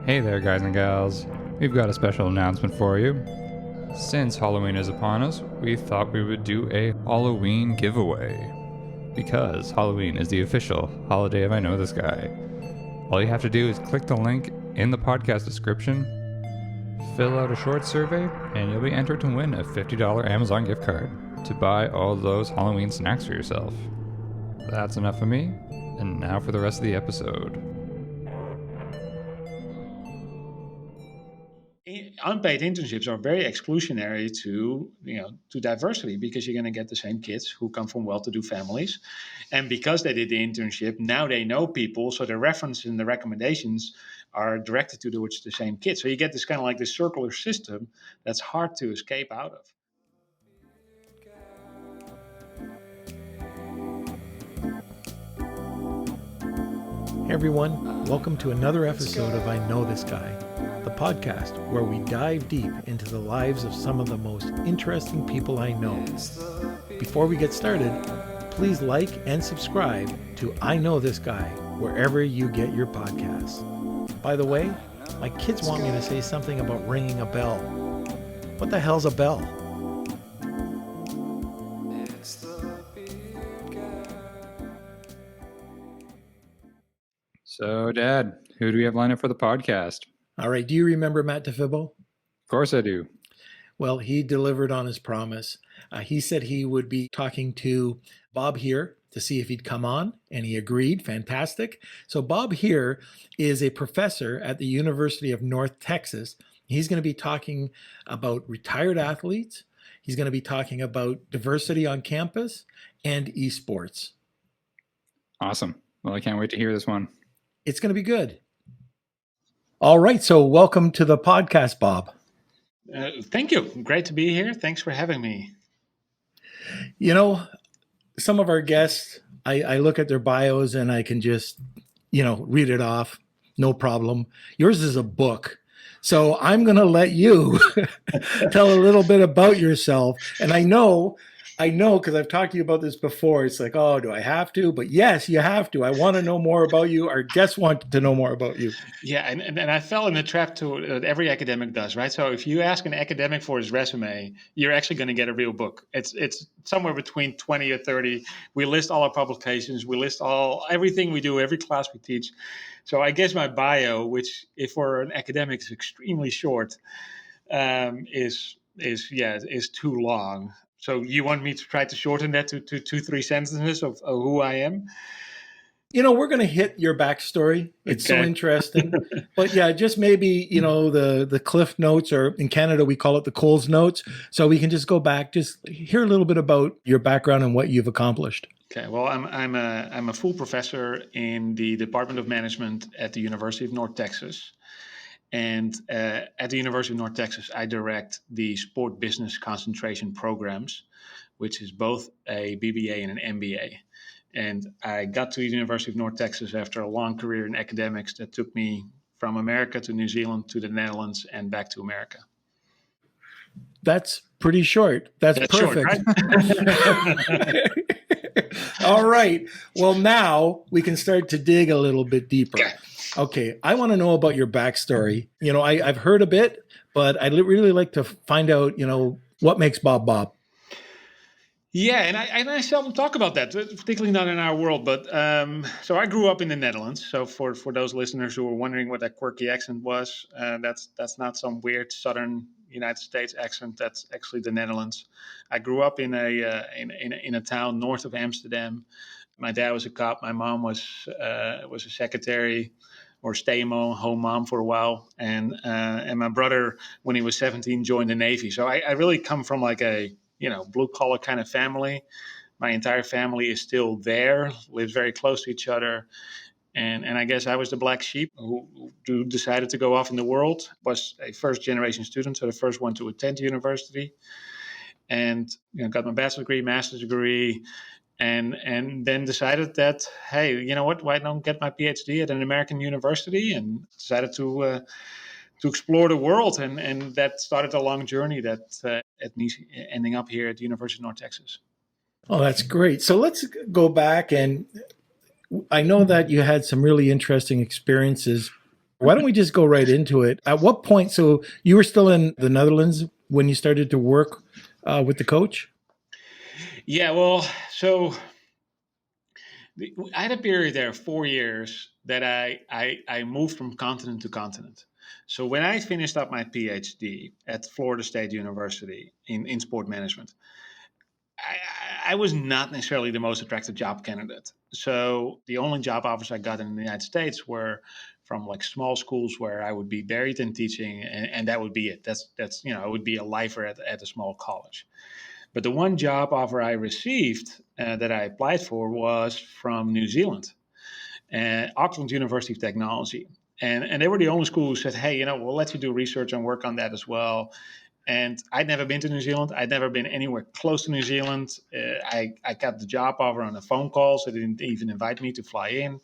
Hey there, guys and gals. We've got a special announcement for you. Since Halloween is upon us, we thought we would do a Halloween giveaway. Because Halloween is the official holiday of I Know This Guy. All you have to do is click the link in the podcast description, fill out a short survey, and you'll be entered to win a $50 Amazon gift card to buy all those Halloween snacks for yourself. That's enough of me, and now for the rest of the episode. Unpaid internships are very exclusionary to diversity, because you're going to get the same kids who come from well-to-do families, and because they did the internship, now they know people, so the reference and the recommendations are directed towards the same kids. So you get this kind of like this circular system that's hard to escape out of. Hey everyone, welcome to another episode of I Know This Guy, the podcast where we dive deep into the lives of some of the most interesting people I know. Before we get started, please like and subscribe to I Know This Guy wherever you get your podcasts. By the way, my kids want me to say something about ringing a bell. What the hell's a bell? So, Dad, who do we have lined up for the podcast? All right, do you remember Matt DeFibbo? Of course I do. Well, he delivered on his promise. He said he would be talking to Bob Heere to see if he'd come on, and he agreed. Fantastic. So Bob Heere is a professor at the University of North Texas. He's going to be talking about retired athletes. He's going to be talking about diversity on campus and esports. Awesome. Well, I can't wait to hear this one. It's going to be good. All right. So welcome to the podcast, Bob. Thank you. Great to be here. Thanks for having me. You know, some of our guests, I look at their bios and I can just, read it off. No problem. Yours is a book. So I'm going to let you tell a little bit about yourself. And I know, because I've talked to you about this before. It's like, oh, do I have to? But yes, you have to. I want to know more about you. Our guests want to know more about you. Yeah, and I fell in the trap that every academic does, right? So if you ask an academic for his resume, you're actually going to get a real book. It's somewhere between 20 or 30. We list all our publications. We list everything we do, every class we teach. So I guess my bio, which if for an academic is extremely short, is too long. So you want me to try to shorten that to 2-3 sentences of who I am? We're going to hit your backstory. It's okay. So interesting. But yeah, just maybe, the Cliff Notes, or in Canada, we call it the Coles Notes. So we can just go back, just hear a little bit about your background and what you've accomplished. Okay. Well, I'm a full professor in the Department of Management at the University of North Texas. And at the University of North Texas, I direct the sport business concentration programs, which is both a BBA and an MBA. And I got to the University of North Texas after a long career in academics that took me from America to New Zealand to the Netherlands and back to America. That's pretty short. That's perfect. Short, right? All right. Well, now we can start to dig a little bit deeper. Okay, I want to know about your backstory. I've heard a bit, but I'd really like to find out, what makes Bob Bob. Yeah, and I seldom talk about that, particularly not in our world. But so I grew up in the Netherlands. So for those listeners who are wondering what that quirky accent was, that's not some weird Southern United States accent. That's actually the Netherlands. I grew up in a town north of Amsterdam. My dad was a cop. My mom was a secretary, or stay-at-home home mom for a while, and my brother, when he was 17, joined the Navy. So I really come from like a blue-collar kind of family. My entire family is still there, lives very close to each other, and I guess I was the black sheep who decided to go off in the world. Was a first-generation student, so the first one to attend university, and got my bachelor's degree, master's degree. And then decided that, hey, you know what? Why don't get my PhD at an American university? And decided to explore the world, and that started a long journey that ending up here at the University of North Texas. Oh, that's great. So let's go back, and I know that you had some really interesting experiences Why don't we just go right into it? At what point? So you were still in the Netherlands when you started to work with the coach? Yeah, well, so I had a period there, 4 years, that I moved from continent to continent. So when I finished up my PhD at Florida State University in sport management, I was not necessarily the most attractive job candidate. So the only job offers I got in the United States were from like small schools where I would be buried in teaching, and that would be it. That's I would be a lifer at a small college. But the one job offer I received that I applied for was from New Zealand, Auckland University of Technology. And they were the only school who said, hey, we'll let you do research and work on that as well. And I'd never been to New Zealand. I'd never been anywhere close to New Zealand. I got the job offer on a phone call, so they didn't even invite me to fly in.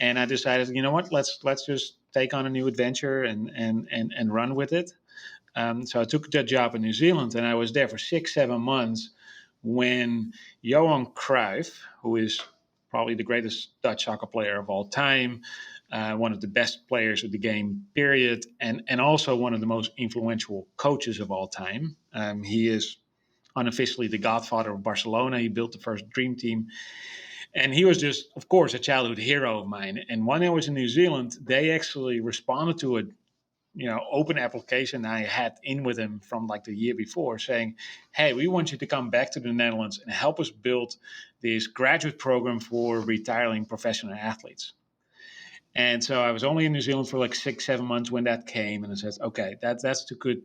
And I decided, you know what, let's just take on a new adventure and run with it. So I took that job in New Zealand, and I was there for 6-7 months when Johan Cruyff, who is probably the greatest Dutch soccer player of all time, one of the best players of the game, period, and also one of the most influential coaches of all time. He is unofficially the godfather of Barcelona. He built the first dream team. And he was just, of course, a childhood hero of mine. And when I was in New Zealand, they actually responded to it, open application I had in with him from like the year before, saying, hey, we want you to come back to the Netherlands and help us build this graduate program for retiring professional athletes. And so I was only in New Zealand for like 6-7 months when that came, and I said, okay, that's too good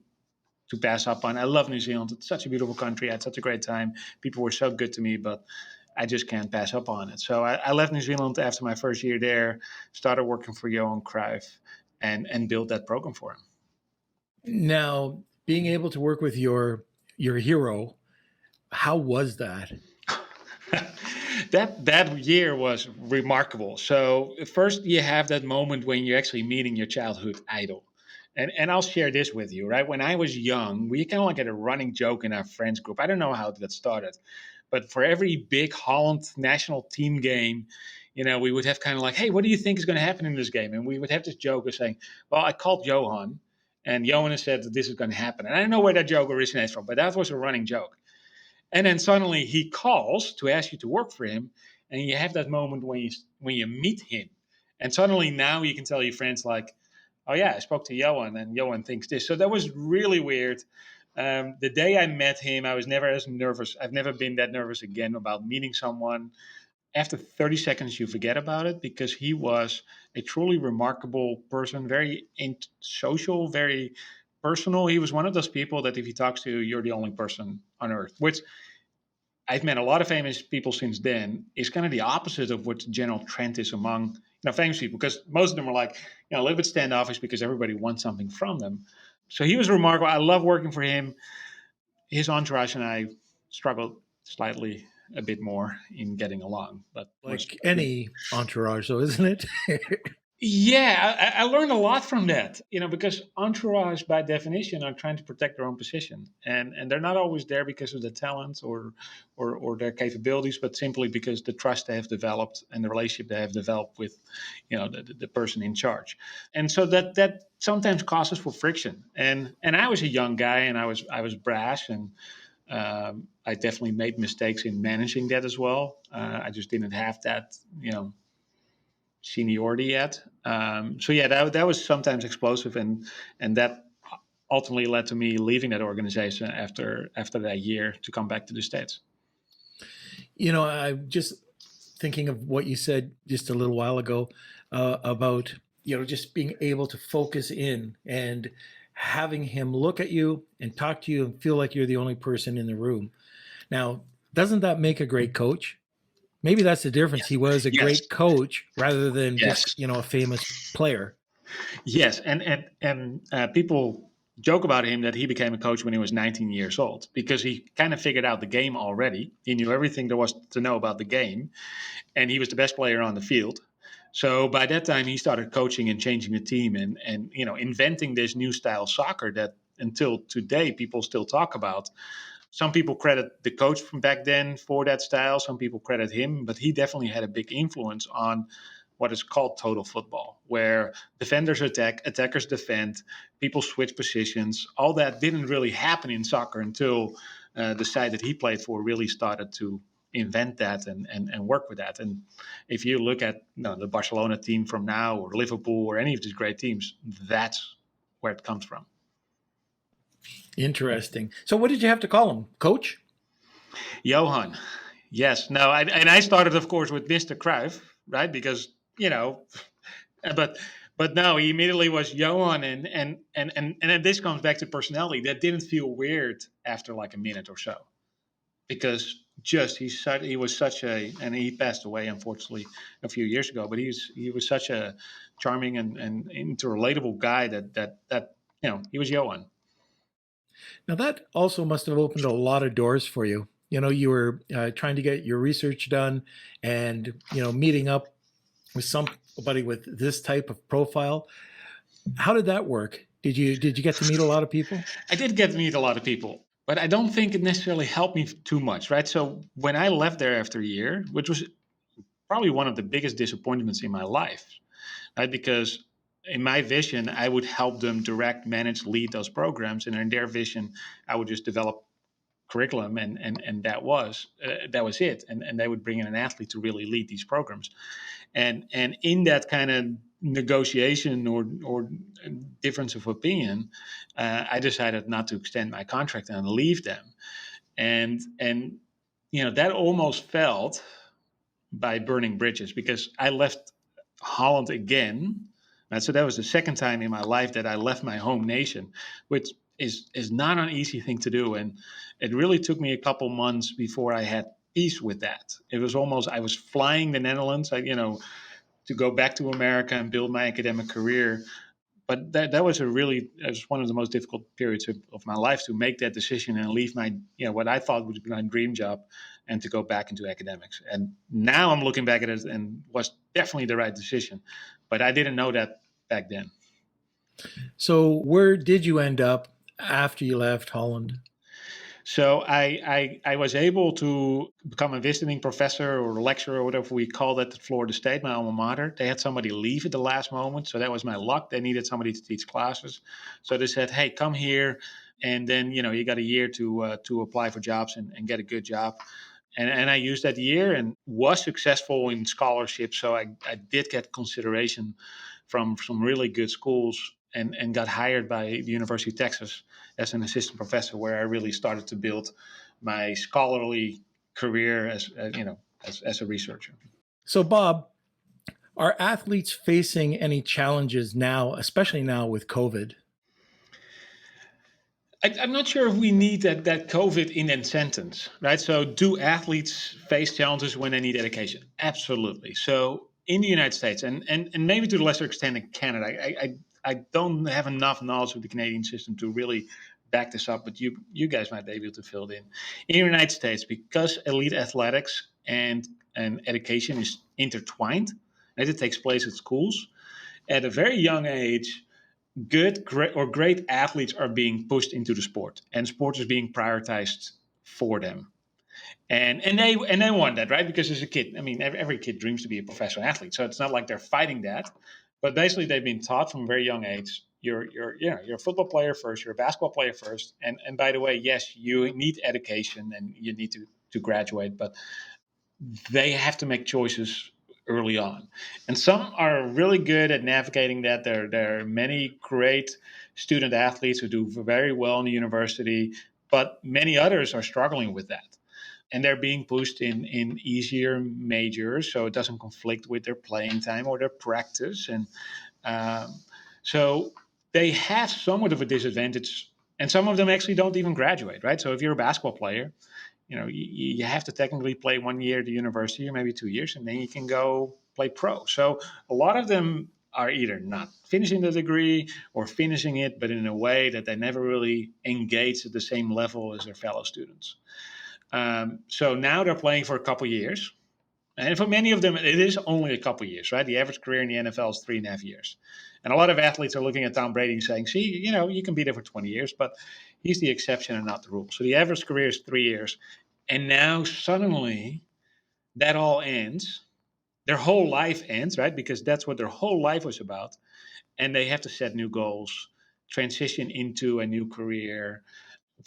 to pass up on. I love New Zealand. It's such a beautiful country. I had such a great time. People were so good to me, but I just can't pass up on it. So I left New Zealand after my first year there, started working for Johan Cruyff, and built that program for him. Now, being able to work with your hero, how was that? That year was remarkable. So first you have that moment when you're actually meeting your childhood idol. And I'll share this with you, right? When I was young, we kind of like had a running joke in our friends group. I don't know how that started, but for every big Holland national team game, we would have kind of like, hey, what do you think is going to happen in this game? And we would have this joke of saying, well, I called Johan, and Johan has said that this is going to happen. And I don't know where that joke originates from, but that was a running joke. And then suddenly he calls to ask you to work for him, and you have that moment when you meet him, and suddenly now you can tell your friends like, "Oh yeah, I spoke to Johan, and Johan thinks this." So that was really weird. The day I met him, I was never as nervous. I've never been that nervous again about meeting someone. After 30 seconds, you forget about it because he was a truly remarkable person, very social, very personal. He was one of those people that if he talks to you, you're the only person on earth, which I've met a lot of famous people since then. Is kind of the opposite of what the general trend is among famous people, because most of them are like a little bit standoffish because everybody wants something from them. So he was remarkable. I love working for him. His entourage and I struggled slightly a bit more in getting along, but like any entourage, though, isn't it? Yeah, I learned a lot from that, because entourage by definition are trying to protect their own position, and they're not always there because of the talent or their capabilities, but simply because the trust they have developed and the relationship they have developed with, the person in charge, and so that sometimes causes for friction. And I was a young guy, and I was brash, and I definitely made mistakes in managing that as well. I just didn't have that, seniority yet. So yeah, that was sometimes explosive, and that ultimately led to me leaving that organization after that year to come back to the States. I'm just thinking of what you said just a little while ago about just being able to focus in and having him look at you and talk to you and feel like you're the only person in the room. Now, doesn't that make a great coach? Maybe that's the difference. He was a great coach rather than just, a famous player. Yes. And people joke about him that he became a coach when he was 19 years old because he kind of figured out the game already. He knew everything there was to know about the game, and he was the best player on the field. So by that time, he started coaching and changing the team and inventing this new style soccer that until today people still talk about. Some people credit the coach from back then for that style. Some people credit him, but he definitely had a big influence on what is called total football, where defenders attack, attackers defend, people switch positions. All that didn't really happen in soccer until the side that he played for really started to invent that and work with that. And if you look at the Barcelona team from now, or Liverpool, or any of these great teams, that's where it comes from. Interesting. So what did you have to call him? Coach? Johan. Yes. No, I started, of course, with Mr. Cruyff, right? Because, but no, he immediately was Johan, and this comes back to personality. That didn't feel weird after like a minute or so, because he was such a, and he passed away unfortunately a few years ago, but he was such a charming and interrelatable guy that he was Johan. Now that also must have opened a lot of doors for you. You were trying to get your research done, and meeting up with somebody with this type of profile. How did that work? Did you get to meet a lot of people? I did get to meet a lot of people, but I don't think it necessarily helped me too much, right? So when I left there after a year, which was probably one of the biggest disappointments in my life, right? Because in my vision, I would help them direct, manage, lead those programs, and in their vision, I would just develop curriculum, and that was it. And they would bring in an athlete to really lead these programs. And in that kind of negotiation or difference of opinion, I decided not to extend my contract and leave them. And that almost felt by burning bridges, because I left Holland again. Right? So that was the second time in my life that I left my home nation, which is not an easy thing to do. And it really took me a couple months before I had peace with that. It was almost, I was flying the Netherlands, to go back to America and build my academic career. But that was one of the most difficult periods of my life, to make that decision and leave my, what I thought would be my dream job, and to go back into academics. And now I'm looking back at it, and was definitely the right decision. But I didn't know that back then. So where did you end up after you left Holland? So I was able to become a visiting professor or lecturer, or whatever we call that, at Florida State, my alma mater. They had somebody leave at the last moment, so that was my luck. They needed somebody to teach classes. So they said, hey, come here, and then, you got a year to apply for jobs and get a good job. And I used that year and was successful in scholarships. So I did get consideration from some really good schools, and got hired by the University of Texas as an assistant professor, where I really started to build my scholarly career as a researcher. So Bob, are athletes facing any challenges now, especially now with COVID? I'm not sure if we need that COVID in that sentence, right? So do athletes face challenges when they need education? Absolutely. So in the United States, and maybe to a lesser extent in Canada, I don't have enough knowledge of the Canadian system to really back this up, but you guys might be able to fill it in. In the United States, because elite athletics and education is intertwined, as it takes place at schools, at a very young age, great athletes are being pushed into the sport, and sport is being prioritized for them. And they want that, right? Because as a kid, I mean, every kid dreams to be a professional athlete, so it's not like they're fighting that. But basically, they've been taught from a very young age, you're a football player first, you're a basketball player first, and by the way, yes, you need education and you need to graduate, but they have to make choices early on. And some are really good at navigating that. There are many great student athletes who do very well in the university, but many others are struggling with that. And they're being pushed in easier majors, so it doesn't conflict with their playing time or their practice. And so they have somewhat of a disadvantage. And some of them actually don't even graduate, right? So if you're a basketball player, you have to technically play 1 year at the university, or maybe 2 years, and then you can go play pro. So a lot of them are either not finishing the degree or finishing it, but in a way that they never really engage at the same level as their fellow students. So now they're playing for a couple years. And for many of them, it is only a couple years, right? The average career in the NFL is 3.5 years. And a lot of athletes are looking at Tom Brady and saying, see, you can be there for 20 years, but he's the exception and not the rule. So the average career is 3 years. And now suddenly that all ends. their whole life ends, right? Because that's what their whole life was about. And they have to set new goals, transition into a new career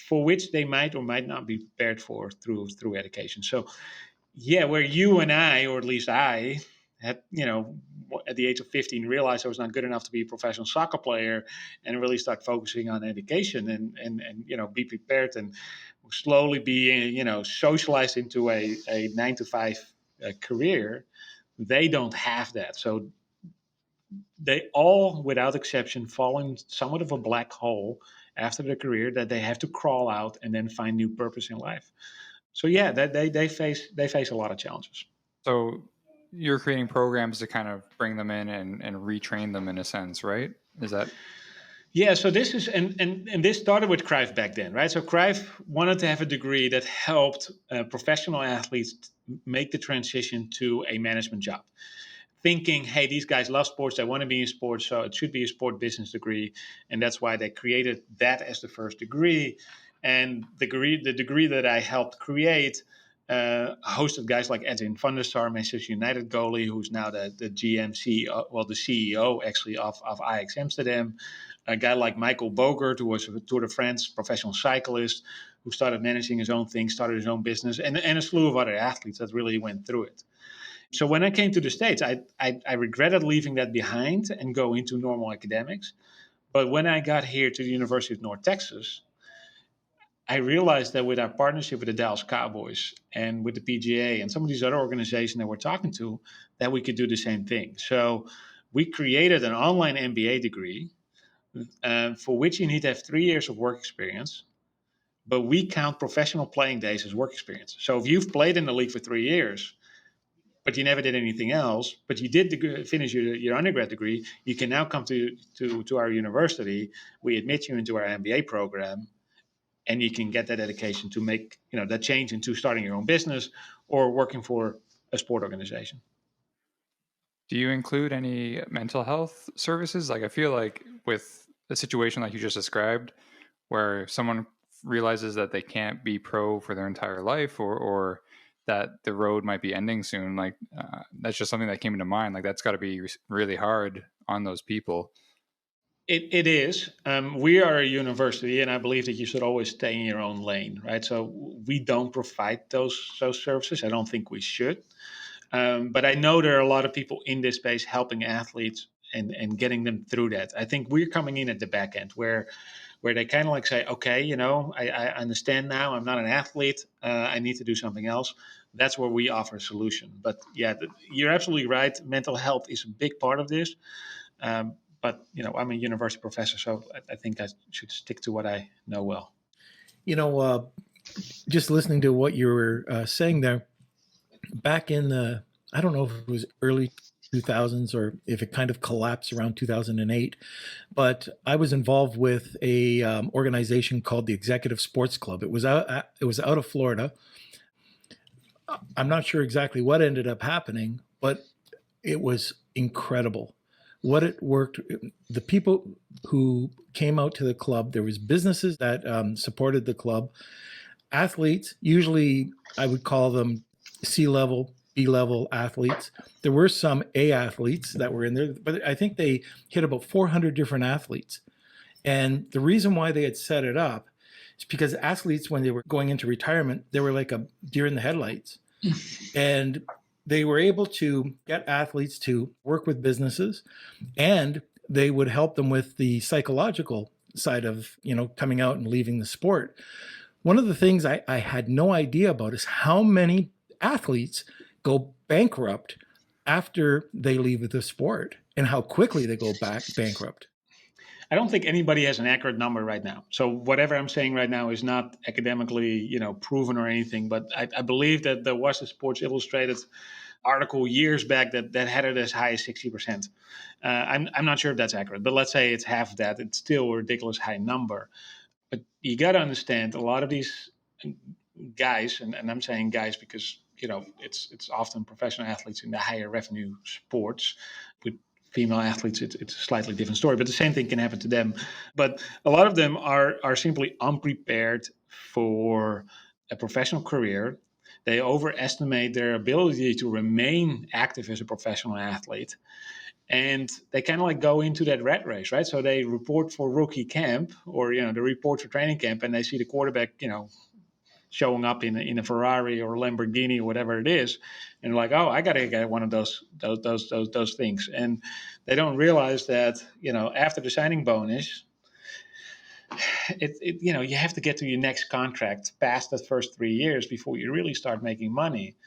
for which they might or might not be prepared for through education. So yeah, where you and I, or at least I, had, at the age of 15, realized I was not good enough to be a professional soccer player, and really start focusing on education and be prepared and slowly be socialized into a 9 to 5 career. They don't have that, so they all, without exception, fall in somewhat of a black hole after their career that they have to crawl out and then find new purpose in life. So yeah, that they face a lot of challenges. So you're creating programs to kind of bring them in and retrain them in a sense, right? Is that Yeah, so this is and this started with Cruyff back then, right? So Cruyff wanted to have a degree that helped professional athletes make the transition to a management job. Thinking, hey, these guys love sports, they want to be in sports, so it should be a sport business degree, and that's why they created that as the first degree. And the degree that I helped create hosted guys like Edwin van der Sar, Manchester United goalie, who's now the GM CEO, well, the CEO actually of Ajax Amsterdam. A guy like Michael Bogert, who was a Tour de France professional cyclist, who started managing his own thing, started his own business, and a slew of other athletes that really went through it. So when I came to the States, I regretted leaving that behind and go into normal academics. But when I got here to the University of North Texas, I realized that with our partnership with the Dallas Cowboys and with the PGA and some of these other organizations that we're talking to, that we could do the same thing. So we created an online MBA degree for which you need to have 3 years of work experience, but we count professional playing days as work experience. So if you've played in the league for 3 years, but you never did anything else, but you did finish your undergrad degree, you can now come to our university. We admit you into our MBA program, and you can get that education to make that change into starting your own business or working for a sport organization. do you include any mental health services? Like I feel like with a situation like you just described, where someone realizes that they can't be pro for their entire life, or that the road might be ending soon, like that's just something that came into mind. Like that's got to be really hard on those people. It is. We are a university, and I believe that you should always stay in your own lane, right? So we don't provide those services. I don't think we should. But I know there are a lot of people in this space helping athletes and getting them through that. I think we're coming in at the back end where they kind of like say, okay, I understand now. I'm not an athlete. I need to do something else. That's where we offer a solution. But yeah, you're absolutely right. Mental health is a big part of this. But I'm a university professor, so I think I should stick to what I know well. Just listening to what you were saying there, back in the, I don't know if it was early 2000s or if it kind of collapsed around 2008, but I was involved with a organization called the Executive Sports Club. It was out of Florida. I'm not sure exactly what ended up happening, but it was incredible. What it worked, the people who came out to the club, there was businesses that supported the club, athletes, usually I would call them C-level, B-level athletes. There were some A athletes that were in there, but I think they hit about 400 different athletes. And the reason why they had set it up is because athletes, when they were going into retirement, they were like a deer in the headlights. And they were able to get athletes to work with businesses, and they would help them with the psychological side of, coming out and leaving the sport. One of the things I had no idea about is how many athletes go bankrupt after they leave the sport and how quickly they go back bankrupt. I don't think anybody has an accurate number right now. So whatever I'm saying right now is not academically, proven or anything. But I believe that there was a Sports Illustrated article years back that had it as high as 60%. I'm not sure if that's accurate, but let's say it's half of that. It's still a ridiculous high number. But you got to understand a lot of these guys, and I'm saying guys because it's often professional athletes in the higher revenue sports. With female athletes, it's a slightly different story, but the same thing can happen to them. But a lot of them are simply unprepared for a professional career. they overestimate their ability to remain active as a professional athlete. And they kind of like go into that rat race, right? So they report for rookie camp, or they report for training camp, and they see the quarterback, showing up in a Ferrari or a Lamborghini or whatever it is, and like, oh, I gotta get one of those things, and they don't realize that after the signing bonus, you have to get to your next contract past the first 3 years before you really start making money.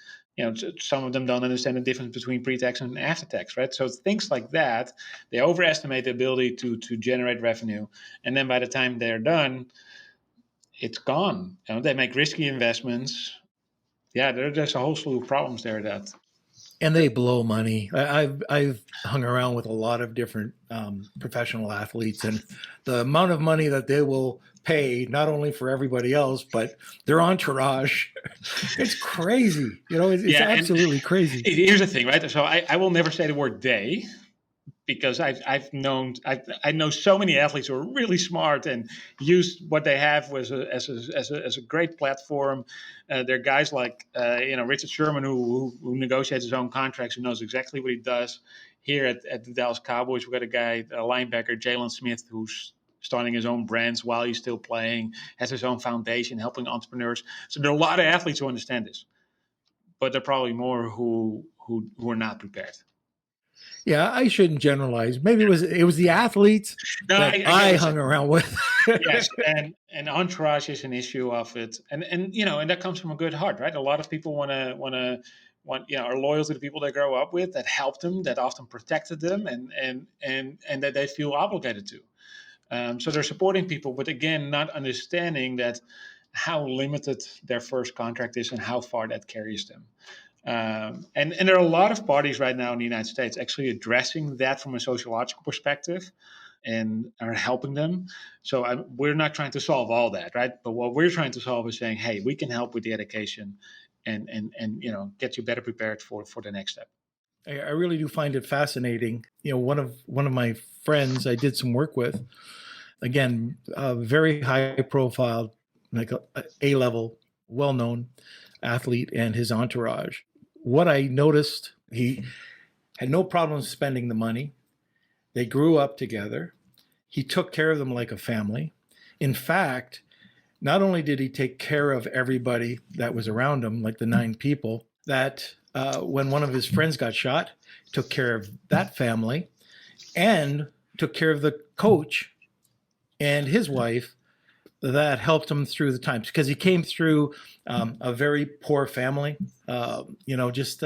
Some of them don't understand the difference between pre-tax and after-tax, right? So things like that, they overestimate the ability to generate revenue, and then by the time they're done, it's gone. They make risky investments. Yeah, there's a whole slew of problems there that. And they blow money. I've hung around with a lot of different professional athletes, and the amount of money that they will pay, not only for everybody else, but their entourage, it's crazy. It's absolutely crazy. Here's the thing, right? So I will never say the word they, because I know so many athletes who are really smart and use what they have as a great platform. There are guys like Richard Sherman who negotiates his own contracts, who knows exactly what he does. Here at the Dallas Cowboys, we've got a linebacker, Jalen Smith, who's starting his own brands while he's still playing, has his own foundation, helping entrepreneurs. So there are a lot of athletes who understand this, but there are probably more who are not prepared. Yeah, I shouldn't generalize. Maybe it was the athletes that I hung around with. Yes, and entourage is an issue of it, and that comes from a good heart, right? A lot of people want are loyal to the people they grow up with, that helped them, that often protected them, and that they feel obligated to. So they're supporting people, but again, not understanding that how limited their first contract is and how far that carries them. And there are a lot of parties right now in the United States actually addressing that from a sociological perspective and are helping them. So we're not trying to solve all that, right? But what we're trying to solve is saying, hey, we can help with the education and get you better prepared for the next step. I really do find it fascinating. One of my friends I did some work with, again, a very high profile, like a A-level, well-known athlete, and his entourage. What I noticed, he had no problem spending the money. They grew up together. He took care of them like a family. In fact, not only did he take care of everybody that was around him, like the 9 people, that when one of his friends got shot, took care of that family and took care of the coach and his wife that helped him through the times, because he came through a very poor family, just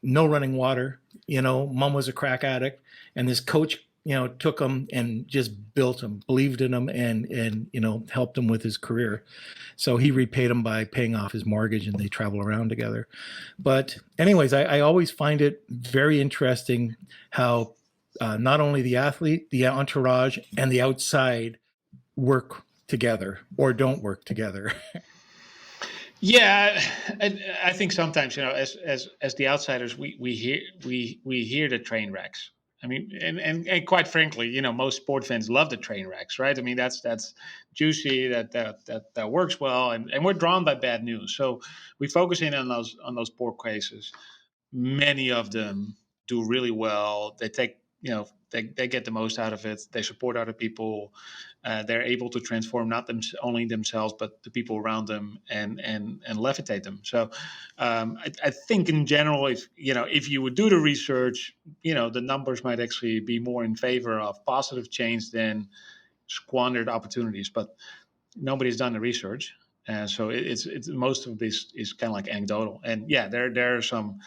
no running water. Mom was a crack addict, and this coach, took him and just built him, believed in him, and helped him with his career. So he repaid him by paying off his mortgage, and they travel around together. But anyways, I always find it very interesting how not only the athlete, the entourage, and the outside work together or don't work together. Yeah, I think sometimes, as the outsiders, we hear the train wrecks. I mean, and quite frankly, most sport fans love the train wrecks, right? I mean, that's juicy, that works well, and we're drawn by bad news. So we focus in on those poor cases. Many of them do really well. They take, they get the most out of it. They support other people. They're able to transform not only themselves, but the people around them, and levitate them. So I think in general, if you would do the research, the numbers might actually be more in favor of positive change than squandered opportunities. But nobody's done the research. So it's most of this is kind of like anecdotal. And yeah, there are some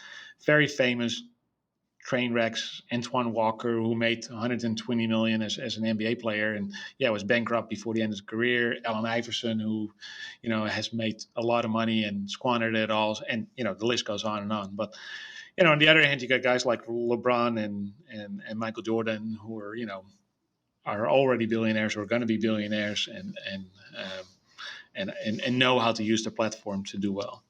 very famous train wrecks. Antoine Walker, who made $120 million as an NBA player, and was bankrupt before the end of his career. Allen Iverson, who has made a lot of money and squandered it all, and the list goes on and on. But on the other hand, you got guys like LeBron and Michael Jordan, who are already billionaires or are going to be billionaires, and know how to use the platform to do well.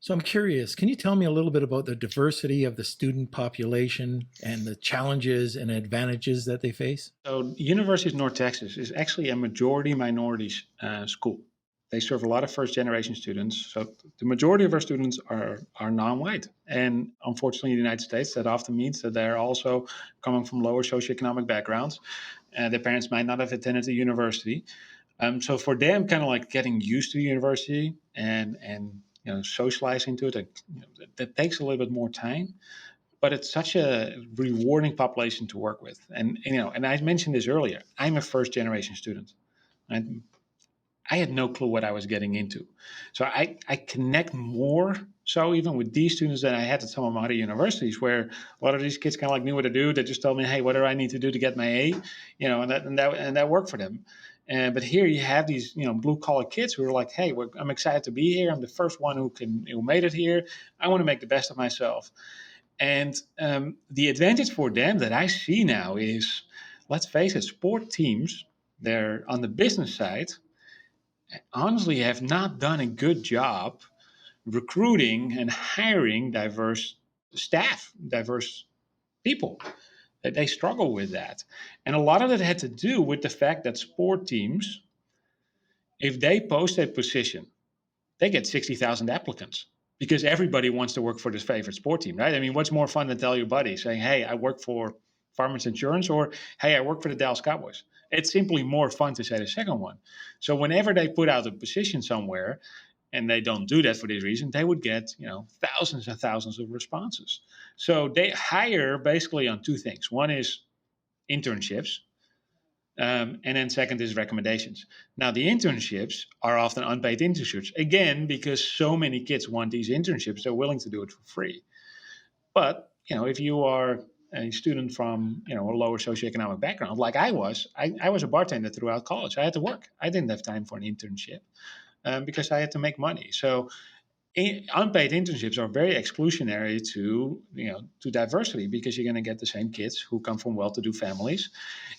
So I'm curious, can you tell me a little bit about the diversity of the student population and the challenges and advantages that they face? So University of North Texas is actually a majority minority school. they serve a lot of first-generation students. So the majority of our students are non-white. And unfortunately, in the United States, that often means that they're also coming from lower socioeconomic backgrounds. Their parents might not have attended the university. So for them, kind of like getting used to the university and socializing to it, that takes a little bit more time. But it's such a rewarding population to work with. And I mentioned this earlier. I'm a first-generation student. I had no clue what I was getting into. So I connect more so even with these students than I had at some of my other universities, where a lot of these kids kind of like knew what to do. They just told me, hey, what do I need to do to get my A? And that worked for them. But here you have these, blue collar kids who are like, hey, I'm excited to be here. I'm the first one who made it here. I want to make the best of myself. And the advantage for them that I see now is, let's face it, sport teams, they're on the business side, honestly have not done a good job recruiting and hiring diverse staff, diverse people. They struggle with that. And a lot of it had to do with the fact that sport teams, if they post a position, they get 60,000 applicants because everybody wants to work for their favorite sport team, right? I mean, what's more fun than tell your buddy saying, hey, I work for Farmers Insurance, or hey, I work for the Dallas Cowboys? It's simply more fun to say the second one. So whenever they put out a position somewhere, and they don't do that for this reason, they would get thousands and thousands of responses. So they hire basically on two things. One is internships, and then second is recommendations. Now, the internships are often unpaid internships, again, because so many kids want these internships, they're willing to do it for free. But, if you are a student from, a lower socioeconomic background, like I was a bartender throughout college. I had to work. I didn't have time for an internship because I had to make money. So unpaid internships are very exclusionary to diversity, because you're going to get the same kids who come from well-to-do families,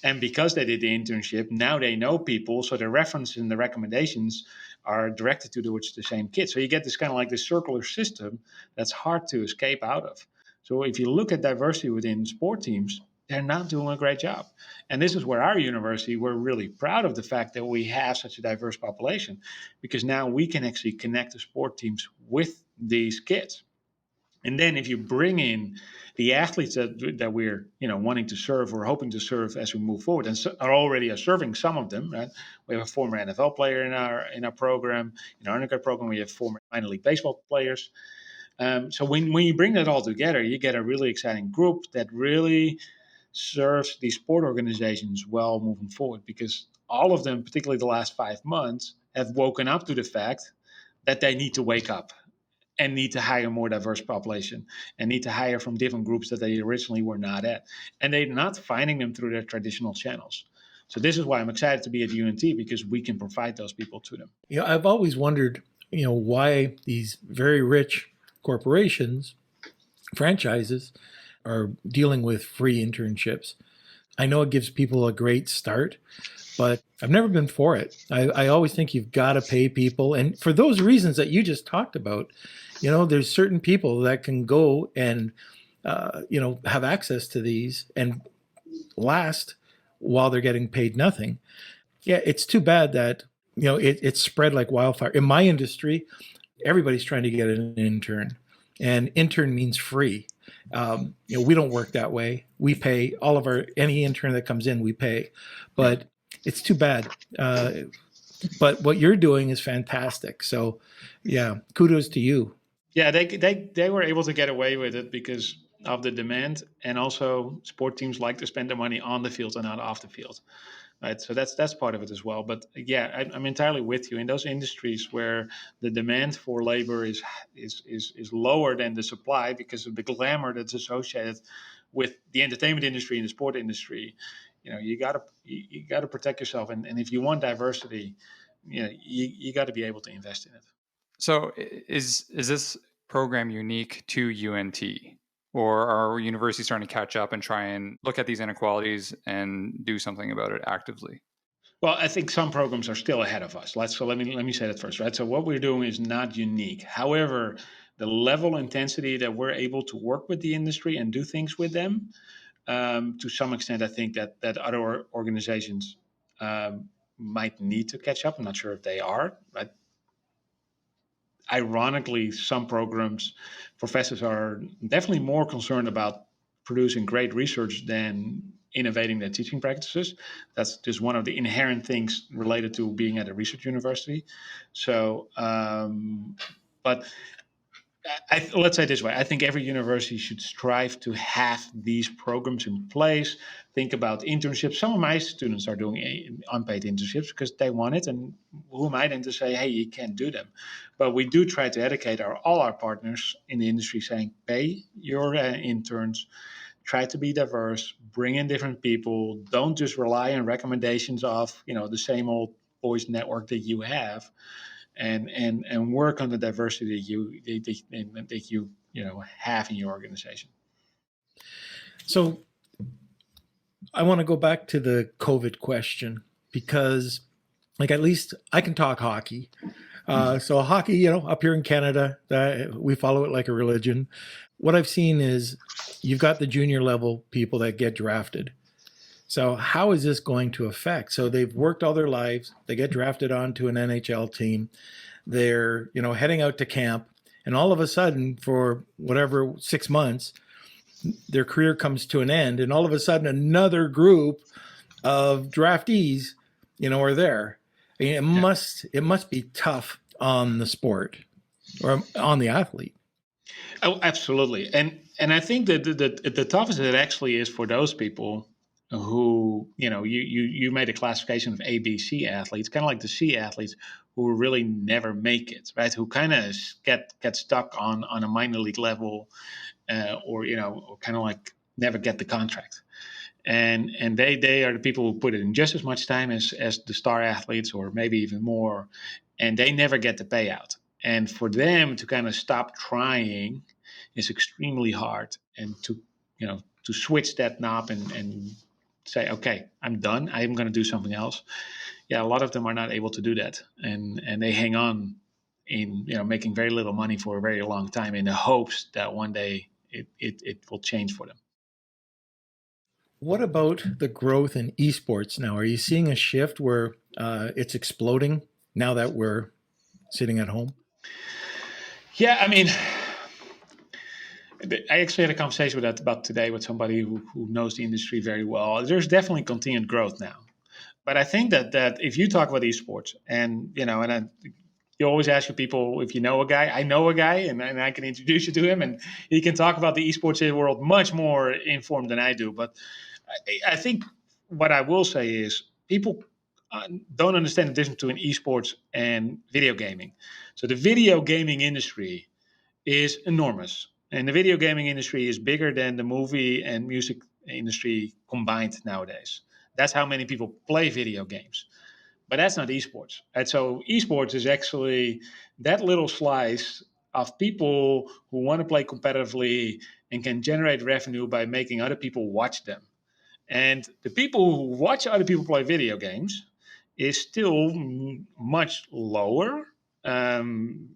and because they did the internship, now they know people, so the references and the recommendations are directed towards the same kids. So you get this kind of like this circular system that's hard to escape out of. So if you look at diversity within sport teams, they're not doing a great job. And this is where our university, we're really proud of the fact that we have such a diverse population, because now we can actually connect the sport teams with these kids. And then if you bring in the athletes that we're wanting to serve or hoping to serve as we move forward, and are already serving some of them, right? We have a former NFL player in our program. In our undergrad program, we have former minor league baseball players. So when you bring that all together, you get a really exciting group that really serves these sport organizations well moving forward, because all of them, particularly the last 5 months, have woken up to the fact that they need to wake up and need to hire a more diverse population and need to hire from different groups that they originally were not at. And they're not finding them through their traditional channels. So this is why I'm excited to be at UNT, because we can provide those people to them. I've always wondered, why these very rich corporations, franchises, are dealing with free internships. I know it gives people a great start, but I've never been for it. I always think you've got to pay people. And for those reasons that you just talked about, there's certain people that can go and, have access to these and last while they're getting paid nothing. Yeah, it's too bad that, it's spread like wildfire. In my industry, everybody's trying to get an intern, and intern means free. We don't work that way. We pay any intern that comes in, we pay, but it's too bad. But what you're doing is fantastic. So yeah, kudos to you. Yeah, they were able to get away with it because of the demand, and also sport teams like to spend their money on the field and not off the field. Right, so that's part of it as well. But yeah, I'm entirely with you. In those industries where the demand for labor is lower than the supply because of the glamour that's associated with the entertainment industry and the sport industry, you gotta protect yourself. And if you want diversity, you got to be able to invest in it. So is this program unique to UNT? Or are universities starting to catch up and try and look at these inequalities and do something about it actively? Well, I think some programs are still ahead of us. Let me say that first, right? So what we're doing is not unique. However, the level of intensity that we're able to work with the industry and do things with them, to some extent, I think that other organizations might need to catch up. I'm not sure if they are, right? ironically, some programs, professors are definitely more concerned about producing great research than innovating their teaching practices. That's just one of the inherent things related to being at a research university. So, but let's say it this way. I think every university should strive to have these programs in place. Think about internships. Some of my students are doing unpaid internships because they want it. And who am I then to say, hey, you can't do them? But we do try to educate all our partners in the industry saying, pay your interns, try to be diverse, bring in different people. Don't just rely on recommendations of, the same old boys network that you have. And work on the diversity that you have in your organization. So I want to go back to the COVID question because, like, at least I can talk hockey. So hockey, up here in Canada, we follow it like a religion. What I've seen is you've got the junior level people that get drafted. So how is this going to affect? So they've worked all their lives. They get drafted onto an NHL team. They're, heading out to camp. And all of a sudden, for whatever, 6 months, their career comes to an end. And all of a sudden, another group of draftees, are there. I mean, it must be tough on the sport or on the athlete. Oh, absolutely. And I think that the toughest it actually is for those people who, you made a classification of A, B, C athletes, kind of like the C athletes who really never make it, right? Who kind of get stuck on a minor league level, or kind of like never get the contract. And they are the people who put it in just as much time as the star athletes, or maybe even more, and they never get the payout. And for them to kind of stop trying is extremely hard, and to switch that knob and say, okay, I'm done. I'm going to do something else. Yeah, a lot of them are not able to do that, and they hang on in making very little money for a very long time in the hopes that one day it will change for them. What about the growth in esports now? Are you seeing a shift where it's exploding now that we're sitting at home? Yeah, I mean, I actually had a conversation about today with somebody who knows the industry very well. There's definitely continued growth now. But I think that if you talk about esports and, you always ask your people if you know a guy. I know a guy, and I can introduce you to him, and he can talk about the esports world much more informed than I do. But I think what I will say is people don't understand the difference between esports and video gaming. So the video gaming industry is enormous. And the video gaming industry is bigger than the movie and music industry combined nowadays. That's how many people play video games. But that's not esports. And so esports is actually that little slice of people who want to play competitively and can generate revenue by making other people watch them. And the people who watch other people play video games is still much lower. And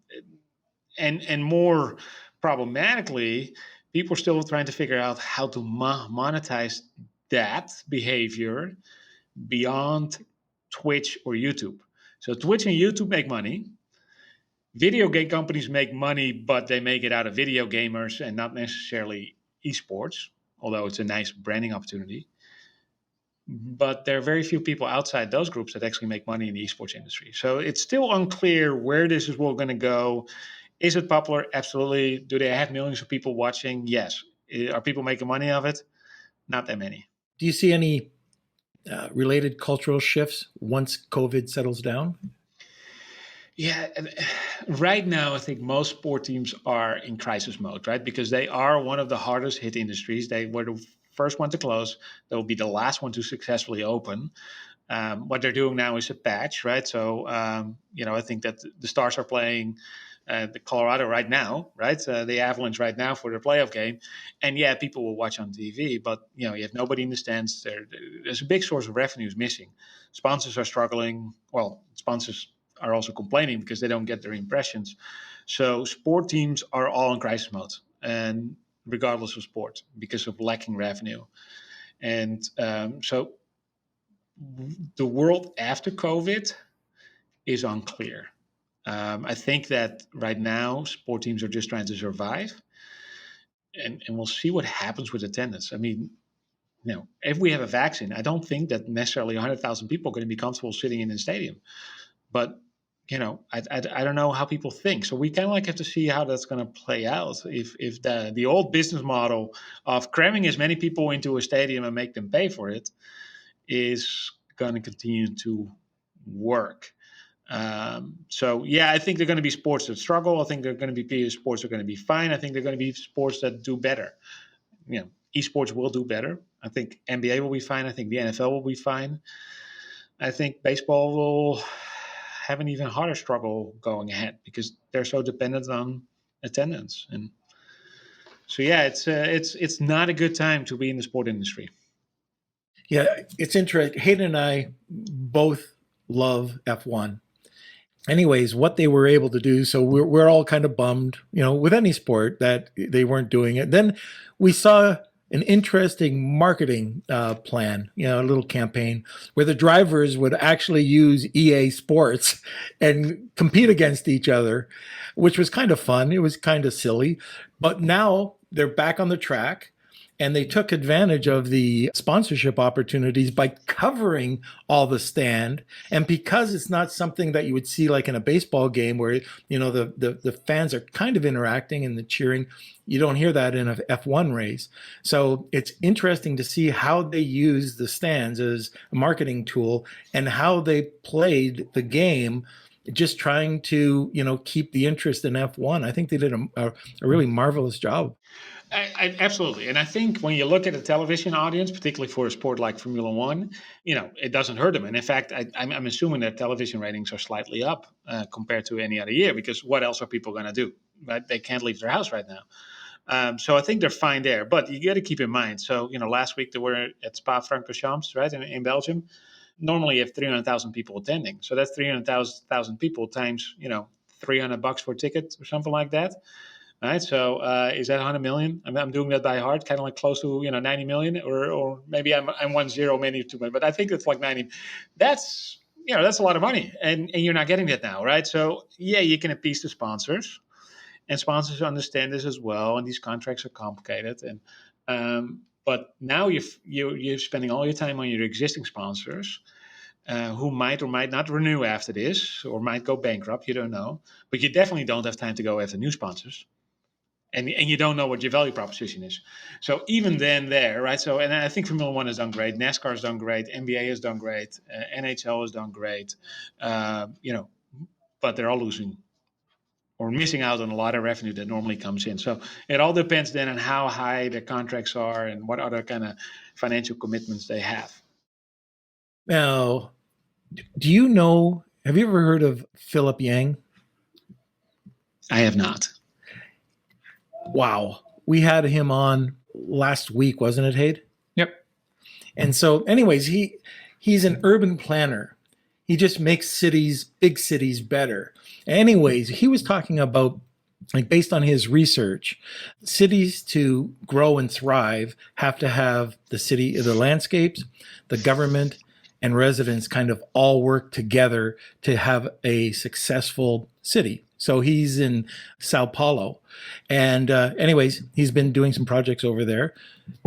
more problematically, people are still trying to figure out how to monetize that behavior beyond Twitch or YouTube. So Twitch and YouTube make money. Video game companies make money, but they make it out of video gamers and not necessarily esports, although it's a nice branding opportunity. But there are very few people outside those groups that actually make money in the esports industry. So it's still unclear where this is all going to go. Is it popular? Absolutely. Do they have millions of people watching? Yes. Are people making money of it? Not that many. Do you see any related cultural shifts once COVID settles down? Yeah, right now I think most sport teams are in crisis mode, right? Because they are one of the hardest hit industries. They were the first one to close. They will be the last one to successfully open. What they're doing now is a patch, right? So, I think that the Stars are playing the Colorado right now, right? The Avalanche right now for their playoff game. And yeah, people will watch on TV, but you have nobody in the stands. There's a big source of revenues missing. Sponsors are struggling. Well, sponsors are also complaining because they don't get their impressions. So sport teams are all in crisis mode, and regardless of sport, because of lacking revenue. And so the world after COVID is unclear. I think that right now sport teams are just trying to survive, and we'll see what happens with attendance. I mean, if we have a vaccine, I don't think that necessarily 100,000 people are going to be comfortable sitting in a stadium. But I don't know how people think. So we kind of like have to see how that's going to play out. If the old business model of cramming as many people into a stadium and make them pay for it is going to continue to work. So yeah, I think there are going to be sports that struggle. I think there are going to be sports that are going to be fine. I think there are going to be sports that do better. Esports will do better. I think NBA will be fine. I think the NFL will be fine. I think baseball will have an even harder struggle going ahead because they're so dependent on attendance. And so yeah, it's not a good time to be in the sport industry. Yeah, it's interesting. Hayden and I both love F1. Anyways, what they were able to do, so we're all kind of bummed, with any sport that they weren't doing it. Then we saw an interesting marketing plan, a little campaign where the drivers would actually use EA Sports and compete against each other, which was kind of fun. It was kind of silly, but now they're back on the track. And they took advantage of the sponsorship opportunities by covering all the stand. And because it's not something that you would see like in a baseball game where, the fans are kind of interacting and the cheering, you don't hear that in a F1 race. So it's interesting to see how they use the stands as a marketing tool and how they played the game, just trying to, keep the interest in F1. I think they did a really marvelous job. Absolutely. And I think when you look at a television audience, particularly for a sport like Formula One, it doesn't hurt them. And in fact, I'm assuming that television ratings are slightly up compared to any other year, because what else are people going to do? Right? They can't leave their house right now. So I think they're fine there. But you got to keep in mind. So, last week they were at Spa-Francorchamps, right, in Belgium. Normally you have 300,000 people attending. So that's 300,000 people times, $300 for a ticket or something like that. Right, so is that 100 million? I'm doing that by heart, kind of like close to 90 million, or maybe I'm 10, maybe too much, but I think it's like 90. That's that's a lot of money, and you're not getting that now, right? So yeah, you can appease the sponsors, and sponsors understand this as well, and these contracts are complicated, and but now you're spending all your time on your existing sponsors. Who might or might not renew after this, or might go bankrupt, you don't know. But you definitely don't have time to go after new sponsors. And you don't know what your value proposition is. So even then right? So, and I think Formula One has done great. NASCAR has done great. NBA has done great. NHL has done great. But they're all losing or missing out on a lot of revenue that normally comes in. So it all depends then on how high the contracts are and what other kind of financial commitments they have. Now, have you ever heard of Philip Yang? I have not. Wow. We had him on last week, wasn't it, Hayden? Yep. And so anyways, he's an urban planner. He just makes big cities better. Anyways, he was talking about, like, based on his research, cities to grow and thrive have to have the landscapes, the government, and residents kind of all work together to have a successful city. So he's in Sao Paulo. And anyways, he's been doing some projects over there.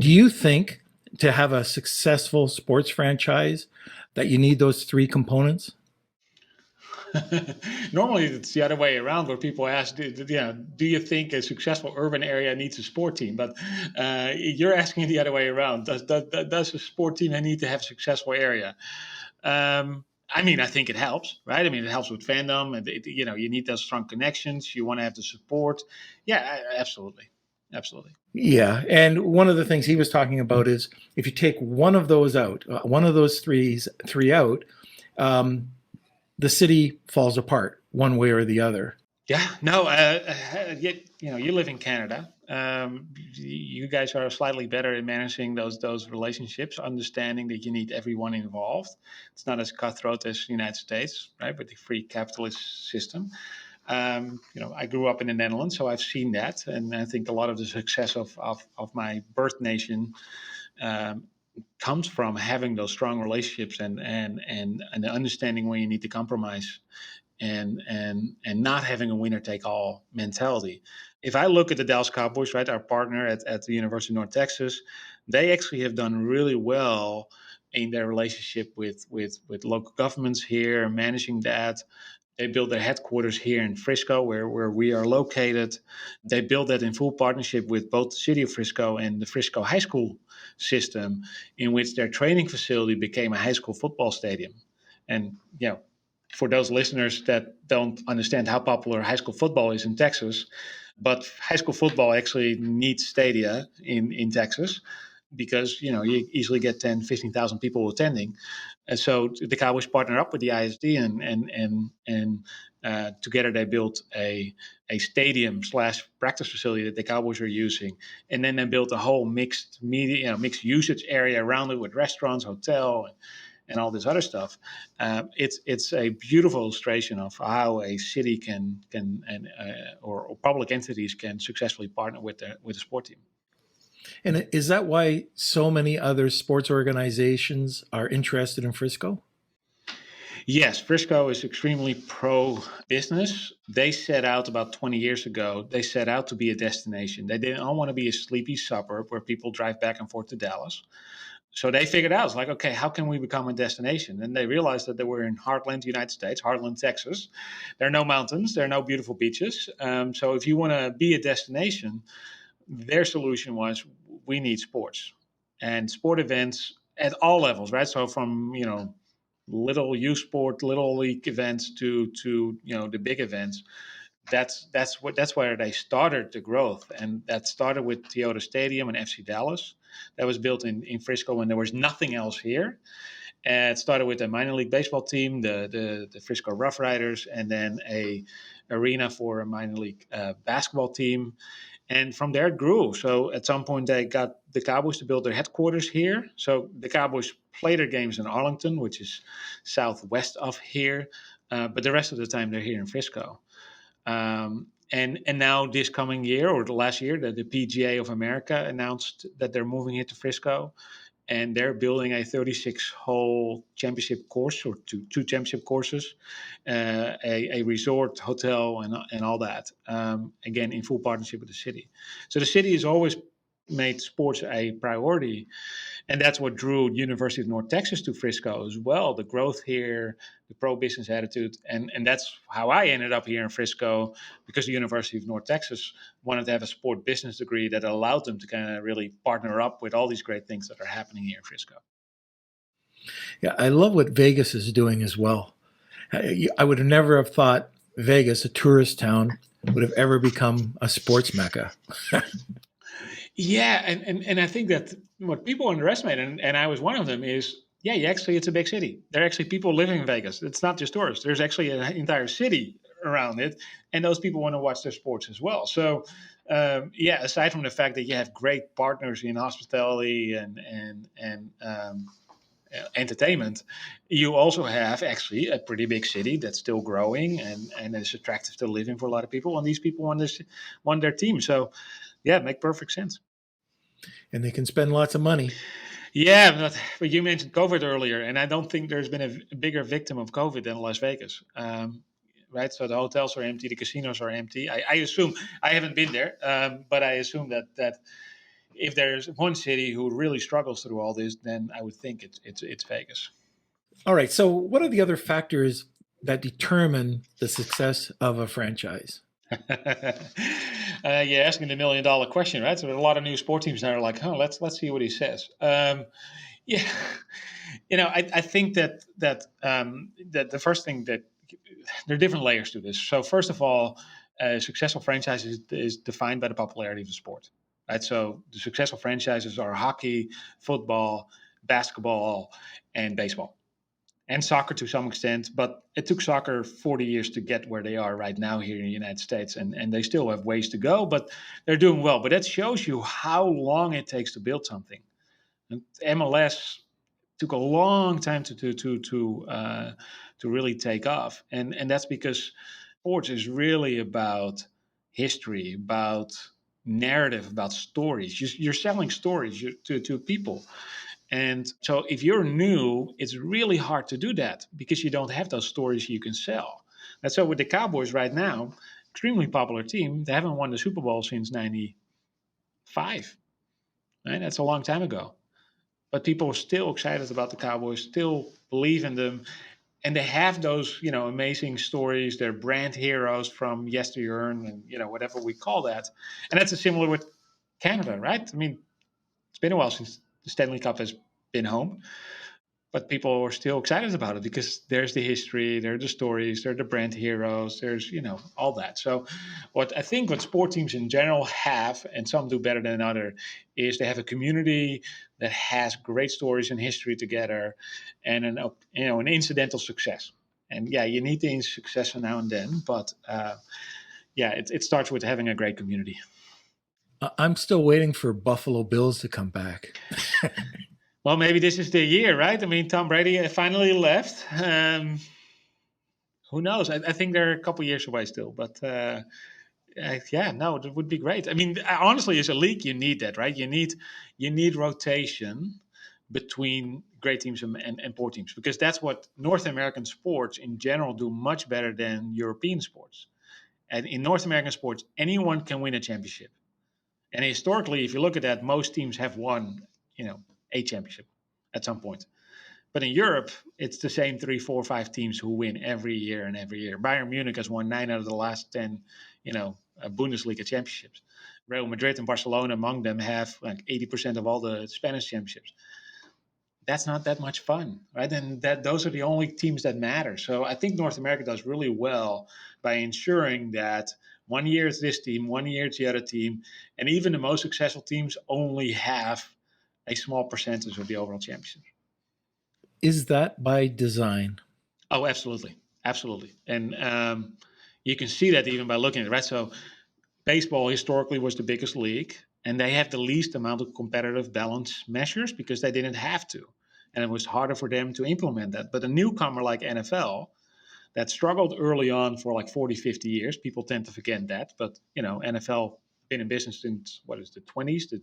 Do you think to have a successful sports franchise that you need those three components? Normally it's the other way around, where people ask, do you think a successful urban area needs a sport team? But you're asking it the other way around. Does a sport team need to have a successful area? I think it helps, right? It helps with fandom, and you need those strong connections. You want to have the support. Yeah, absolutely. Yeah, and one of the things he was talking about is if you take one of those out, one of those three out, the city falls apart one way or the other. Yeah, no, you live in Canada. You guys are slightly better in managing those relationships, understanding that you need everyone involved. It's not as cutthroat as the United States, right, with the free capitalist system. I grew up in the Netherlands, so I've seen that, and I think a lot of the success of my birth nation comes from having those strong relationships and the understanding when you need to compromise and not having a winner take all mentality. If I look at the Dallas Cowboys, right, our partner at the University of North Texas, they actually have done really well in their relationship with local governments here, managing that. They built their headquarters here in Frisco, where we are located. They built that in full partnership with both the city of Frisco and the Frisco high school system, in which their training facility became a high school football stadium. And, for those listeners that don't understand how popular high school football is in Texas, but high school football actually needs stadia in Texas because, you easily get 10, 15,000 people attending. And so the Cowboys partner up with the ISD and together they built a stadium / practice facility that the Cowboys are using. And then they built a whole mixed media, mixed usage area around it with restaurants, hotel, and all this other stuff. It's a beautiful illustration of how a city or public entities can successfully partner with the sport team. And is that why so many other sports organizations are interested in Frisco? Yes, Frisco is extremely pro-business. They set out about 20 years ago, they set out to be a destination. They didn't want to be a sleepy suburb where people drive back and forth to Dallas. So they figured out, it's like, okay, how can we become a destination? And they realized that they were in Heartland, United States, Heartland, Texas. There are no mountains, there are no beautiful beaches. So if you want to be a destination, their solution was, we need sports and sport events at all levels, right? So from, little youth sport, little league events to the big events. That's where they started the growth, and that started with Toyota Stadium and FC Dallas. That was built in Frisco when there was nothing else here. And it started with a minor league baseball team, the Frisco Rough Riders, and then a arena for a minor league basketball team. And from there it grew. So at some point they got the Cowboys to build their headquarters here. So the Cowboys play their games in Arlington, which is southwest of here. But the rest of the time they're here in Frisco. And now this coming year, or the last year, the PGA of America announced that they're moving here to Frisco. And they're building a 36-hole championship course, or two championship courses, a resort, hotel, and all that. Again, in full partnership with the city. So the city has always made sports a priority, and that's what drew University of North Texas to Frisco as well. The growth here, the pro-business attitude, and that's how I ended up here in Frisco, because the University of North Texas wanted to have a sport business degree that allowed them to kind of really partner up with all these great things that are happening here in Frisco. Yeah, I love what Vegas is doing as well. I would have never have thought Vegas, a tourist town, would have ever become a sports mecca. Yeah, and I think that what people underestimate, and I was one of them, is, it's a big city. There are actually people living in Vegas. It's not just tourists. There's actually an entire city around it, and those people want to watch their sports as well. So, aside from the fact that you have great partners in hospitality and entertainment, you also have actually a pretty big city that's still growing and is attractive to live in for a lot of people, and these people want their team. So, it makes perfect sense. And they can spend lots of money. Yeah, but you mentioned COVID earlier, and I don't think there's been a bigger victim of COVID than Las Vegas. Right? So the hotels are empty, the casinos are empty. I assume, I haven't been there, but I assume that if there's one city who really struggles through all this, then I would think it's Vegas. All right. So what are the other factors that determine the success of a franchise? You're asking the $1 million question, right? So there are a lot of new sport teams now are like, let's see what he says. I think that the first thing, that there are different layers to this. So first of all, a successful franchise is defined by the popularity of the sport, right? So the successful franchises are hockey, football, basketball, and baseball. And soccer to some extent, but it took soccer 40 years to get where they are right now here in the United States, and they still have ways to go, but they're doing well. But that shows you how long it takes to build something. And MLS took a long time to really take off, and that's because sports is really about history, about narrative, about stories. You're selling stories to people. And so if you're new, it's really hard to do that because you don't have those stories you can sell. And so with the Cowboys right now, extremely popular team, they haven't won the Super Bowl since 95. Right? That's a long time ago. But people are still excited about the Cowboys, still believe in them. And they have those, amazing stories. They're brand heroes from yesteryear and, whatever we call that. And that's similar with Canada, right? I mean, it's been a while since the Stanley Cup has been home, but people are still excited about it because there's the history, there are the stories, there are the brand heroes, there's, all that. So what sport teams in general have, and some do better than others, is they have a community that has great stories and history together and an incidental success. And yeah, you need the success now and then, but it starts with having a great community. I'm still waiting for Buffalo Bills to come back. Well, maybe this is the year, right? I mean, Tom Brady finally left. Who knows? I think they're a couple years away still, but it would be great. I mean, honestly, as a league, you need that, right? You need rotation between great teams and poor teams, because that's what North American sports in general do much better than European sports. And in North American sports, anyone can win a championship. And historically, if you look at that, most teams have won, a championship at some point. But in Europe, it's the same 3, 4, 5 teams who win every year and every year. Bayern Munich has won 9 out of the last 10, Bundesliga championships. Real Madrid and Barcelona among them have like 80% of all the Spanish championships. That's not that much fun, right? And those are the only teams that matter. So I think North America does really well by ensuring that one year it's this team, one year it's the other team, and even the most successful teams only have a small percentage of the overall championship. Is that by design? Oh, absolutely. Absolutely. And you can see that even by looking at it, right? So baseball historically was the biggest league, and they had the least amount of competitive balance measures because they didn't have to. And it was harder for them to implement that. But a newcomer like NFL that struggled early on for like 40, 50 years, people tend to forget that. But, NFL been in business since, the 20s, the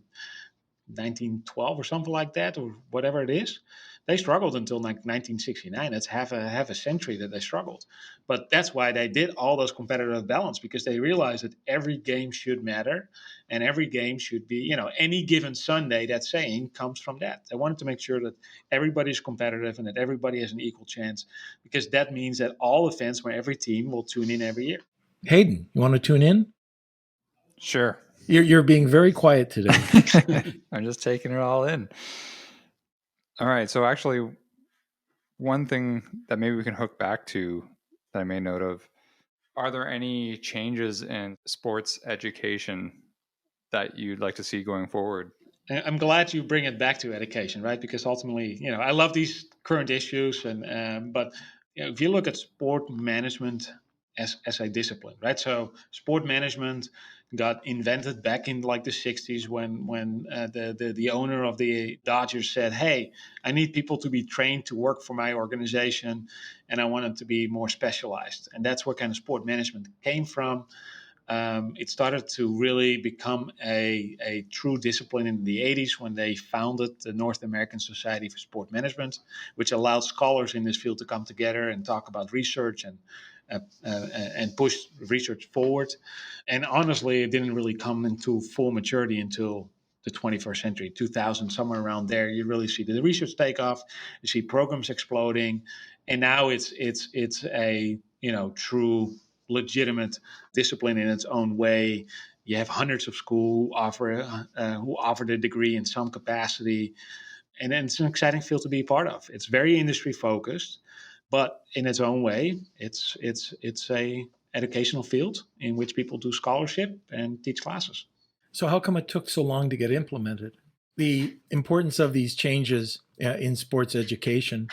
1912 or something like that, or whatever it is. They struggled until like 1969. That's half a century that they struggled. But that's why they did all those competitive balance, because they realized that every game should matter and every game should be, any given Sunday, that saying comes from that. They wanted to make sure that everybody's competitive and that everybody has an equal chance, because that means that all the fans from every team will tune in every year. Hayden, you want to tune in? Sure. You're being very quiet today. I'm just taking it all in. All right. So actually, one thing that maybe we can hook back to that I made note of, are there any changes in sports education that you'd like to see going forward? I'm glad you bring it back to education, right? Because ultimately, I love these current issues, but if you look at sport management as a discipline, right? So sport management got invented back in like the 60s when the owner of the Dodgers said, "Hey, I need people to be trained to work for my organization, and I want them to be more specialized." And that's where kind of sport management came from. It started to really become a true discipline in the 80s when they founded the North American Society for Sport Management, which allowed scholars in this field to come together and talk about research and push research forward. And honestly, it didn't really come into full maturity until the 21st century, 2000, somewhere around there. You really see the research take off. You see programs exploding, and now it's a true legitimate discipline in its own way. You have hundreds of schools who offer the degree in some capacity, and then it's an exciting field to be part of. It's very industry focused, but in its own way, it's a educational field in which people do scholarship and teach classes. So how come it took so long to get implemented? The importance of these changes in sports education,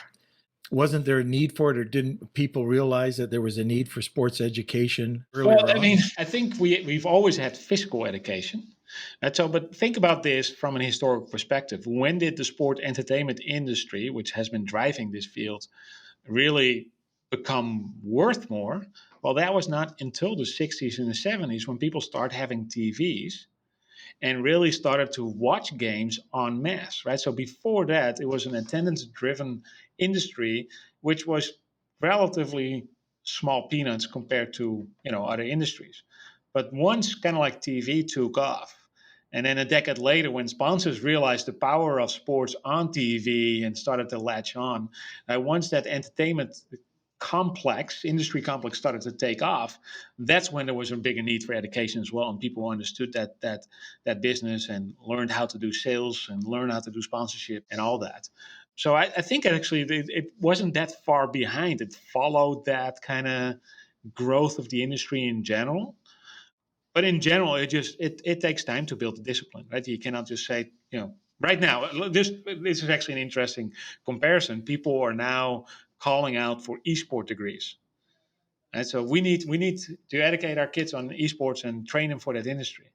wasn't there a need for it, or didn't people realize that there was a need for sports education earlier on? Well, I mean, I think we've always had physical education. But think about this from an historical perspective. When did the sport entertainment industry, which has been driving this field, really become worth more? Well, that was not until the 60s and the 70s when people started having TVs and really started to watch games en masse, right? So before that, it was an attendance-driven industry, which was relatively small peanuts compared to other industries. But once kind of like TV took off, and then a decade later, when sponsors realized the power of sports on TV and started to latch on, once that entertainment industry complex started to take off, that's when there was a bigger need for education as well, and people understood that business and learned how to do sales and learned how to do sponsorship and all that. So I think actually it wasn't that far behind. It followed that kind of growth of the industry in general. But in general, it takes time to build a discipline, right? You cannot just say, right now, this is actually an interesting comparison. People are now calling out for esport degrees. And so we need to educate our kids on esports and train them for that industry.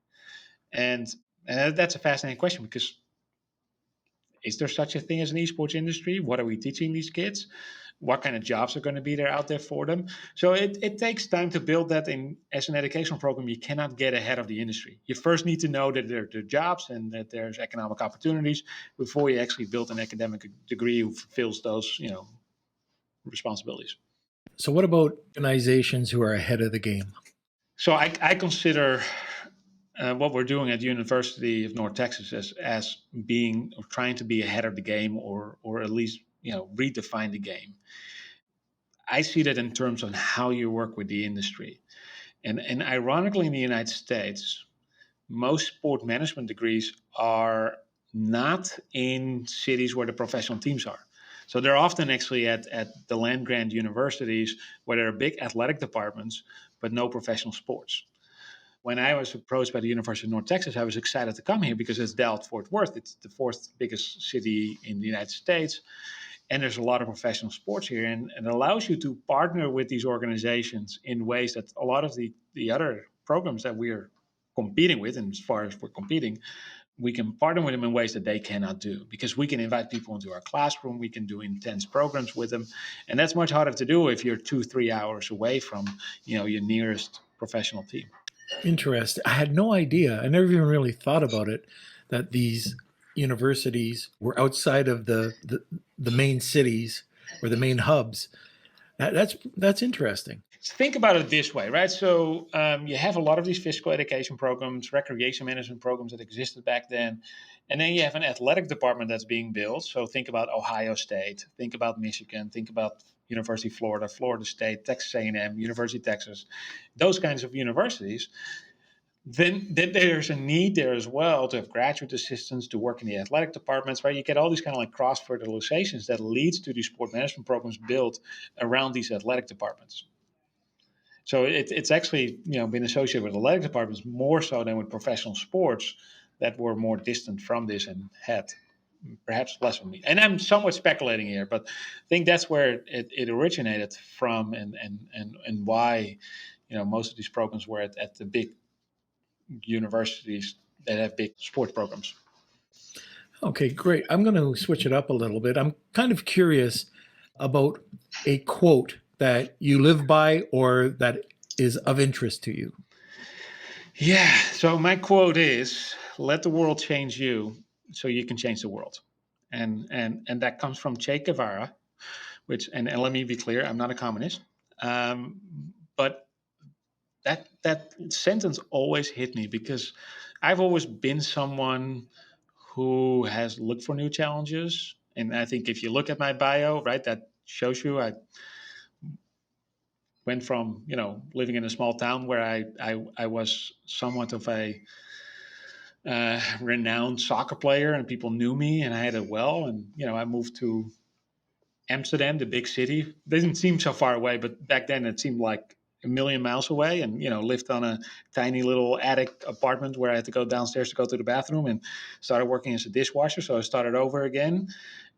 And that's a fascinating question, because is there such a thing as an esports industry? What are we teaching these kids? What kind of jobs are going to be there out there for them? So it takes time to build that in. As an educational program, you cannot get ahead of the industry. You first need to know that there are jobs and that there's economic opportunities before you actually build an academic degree who fulfills those responsibilities. So, what about organizations who are ahead of the game? So I consider what we're doing at the University of North Texas as being, or trying to be ahead of the game, or at least redefine the game. I see that in terms of how you work with the industry, and ironically, in the United States, most sport management degrees are not in cities where the professional teams are. So they're often actually at the land grant universities where there are big athletic departments, but no professional sports. When I was approached by the University of North Texas, I was excited to come here because it's Dallas-Fort Worth. It's the fourth biggest city in the United States. And there's a lot of professional sports here. And it allows you to partner with these organizations in ways that a lot of the other programs that we're competing with, and as far as we're competing, we can partner with them in ways that they cannot do, because we can invite people into our classroom. We can do intense programs with them. And that's much harder to do if you're 2-3 hours away from your nearest professional team. Interesting. I had no idea. I never even really thought about it, that these universities were outside of the main cities or the main hubs. That's interesting. Think about it this way, right? So you have a lot of these physical education programs, recreation management programs that existed back then. And then you have an athletic department that's being built. So think about Ohio State, think about Michigan, think about University of Florida, Florida State, Texas A&M, University of Texas, those kinds of universities. Then there's a need there as well to have graduate assistants to work in the athletic departments, right? You get all these kind of like cross fertilizations that leads to these sport management programs built around these athletic departments. So it's actually been associated with athletic departments more so than with professional sports that were more distant from this and had perhaps less of me. And I'm somewhat speculating here, but I think that's where it originated from, and why most of these programs were at the big universities that have big sports programs. Okay, great. I'm going to switch it up a little bit. I'm kind of curious about a quote that you live by or that is of interest to you. Yeah. So my quote is, "Let the world change you so you can change the world." And that comes from Che Guevara, and let me be clear, I'm not a communist. But that sentence always hit me, because I've always been someone who has looked for new challenges. And I think if you look at my bio, right, that shows you I went from living in a small town where I was somewhat of a renowned soccer player and people knew me and I had it well, and I moved to Amsterdam, the big city. It didn't seem so far away, but back then it seemed like a million miles away, and lived on a tiny little attic apartment where I had to go downstairs to go to the bathroom, and started working as a dishwasher. So I started over again.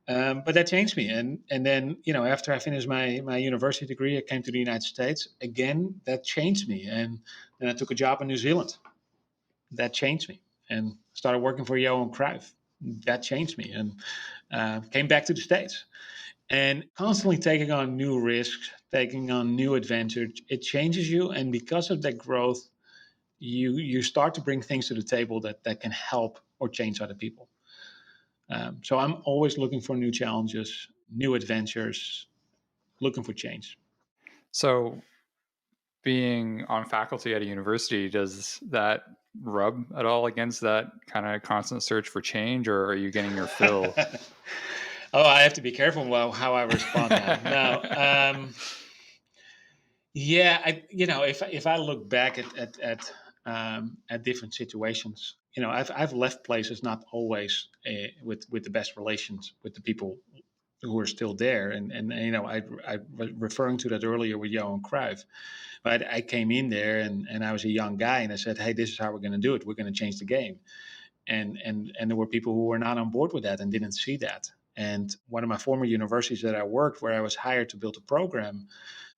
But that changed me. And then, after I finished my university degree, I came to the United States. Again, that changed me. And then I took a job in New Zealand. That changed me. And started working for Johan Cruyff. That changed me. And came back to the States. And constantly taking on new risks, taking on new adventures, it changes you. And because of that growth, you start to bring things to the table that can help or change other people. So I'm always looking for new challenges, new adventures, looking for change. So, being on faculty at a university, does that rub at all against that kind of constant search for change, or are you getting your fill? Oh, I have to be careful how I respond now. No, yeah, if I look back at different situations, I've left places not always with the best relations with the people who are still there, and I was referring to that earlier with Johan Cruyff. But I came in there and I was a young guy, and I said, hey, this is how we're going to do it. We're going to change the game. And there were people who were not on board with that and didn't see that. And one of my former universities that I worked, where I was hired to build a program,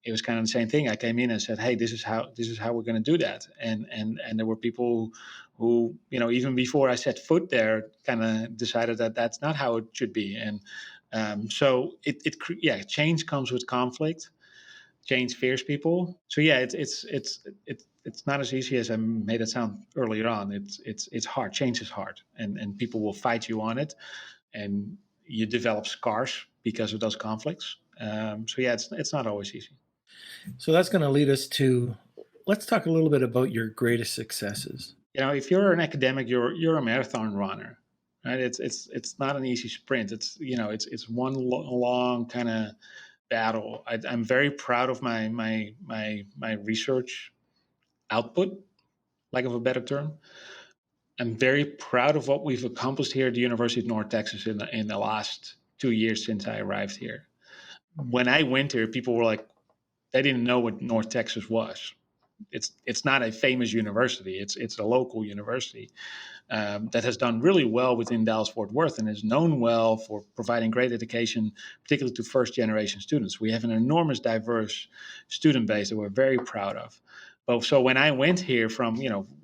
it was kind of the same thing. I came in and said, hey, this is how we're going to do that. And there were people who, even before I set foot there, kind of decided that that's not how it should be. And so change comes with conflict. Change fears people. So yeah, it's not as easy as I made it sound earlier on. It's hard. Change is hard, and people will fight you on it, and you develop scars because of those conflicts. So yeah, it's not always easy. So that's going to lead us to, let's talk a little bit about your greatest successes. If you're an academic, you're a marathon runner, right? It's not an easy sprint. It's one long kind of battle. I'm very proud of my research output, lack of a better term. I'm very proud of what we've accomplished here at the University of North Texas in the last 2 years since I arrived here. When I went here, people were like, they didn't know what North Texas was. It's not a famous university. It's a local university that has done really well within Dallas-Fort Worth and is known well for providing great education, particularly to first-generation students. We have an enormous, diverse student base that we're very proud of. But so when I went here from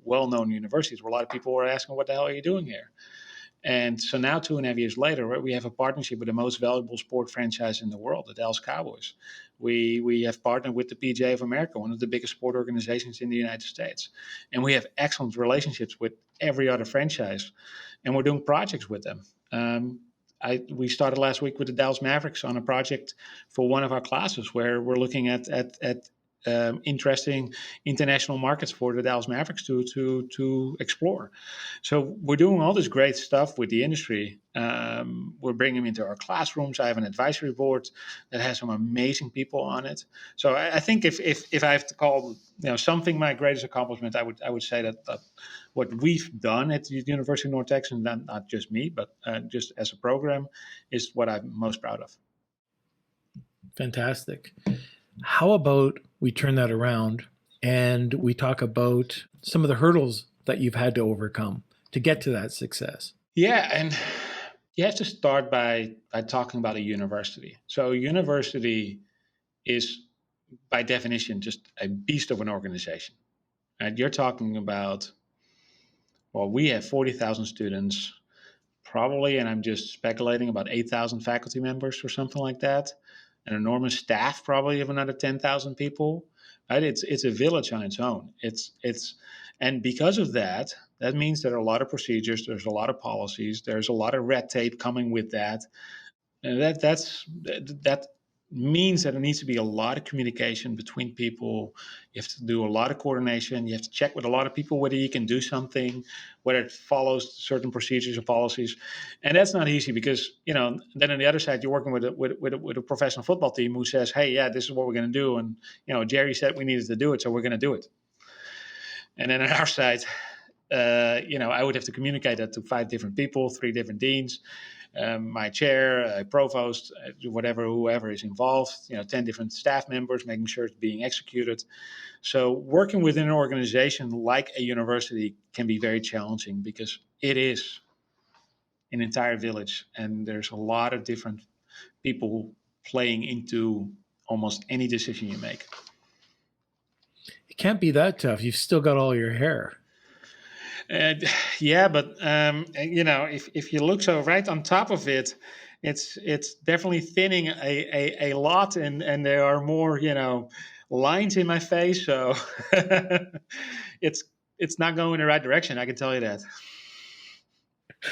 well-known universities, where a lot of people were asking, "What the hell are you doing here?" And so now, 2.5 years later, we have a partnership with the most valuable sport franchise in the world, the Dallas Cowboys. We have partnered with the PGA of America, one of the biggest sport organizations in the United States. And we have excellent relationships with every other franchise. And we're doing projects with them. We started last week with the Dallas Mavericks on a project for one of our classes where we're looking at interesting international markets for the Dallas Mavericks to explore. So we're doing all this great stuff with the industry. We're bringing them into our classrooms. I have an advisory board that has some amazing people on it. So I think if I have to call something my greatest accomplishment, I would say that what we've done at the University of North Texas, not just me, but just as a program, is what I'm most proud of. Fantastic. How about we turn that around and we talk about some of the hurdles that you've had to overcome to get to that success? Yeah, and you have to start by talking about a university. So a university is, by definition, just a beast of an organization. And you're talking about, well, we have 40,000 students, probably, and I'm just speculating, about 8,000 faculty members or something like that. An enormous staff, probably of another 10,000 people. Right? It's a village on its own. And because of that means there are a lot of procedures. There's a lot of policies. There's a lot of red tape coming with that. And that means that there needs to be a lot of communication between people. You have to do a lot of coordination. You have to check with a lot of people whether you can do something, whether it follows certain procedures or policies. And that's not easy because, then on the other side, you're working with a professional football team who says, hey, yeah, this is what we're going to do. And, Jerry said we needed to do it, so we're going to do it. And then on our side, I would have to communicate that to 5 different people, 3 different deans, my chair, a provost, whoever is involved, 10 different staff members, making sure it's being executed. So working within an organization like a university can be very challenging because it is an entire village and there's a lot of different people playing into almost any decision you make. It can't be that tough. You've still got all your hair. Yeah, but if you look so right on top of it, it's definitely thinning a lot, and there are more lines in my face, so it's not going in the right direction. I can tell you that.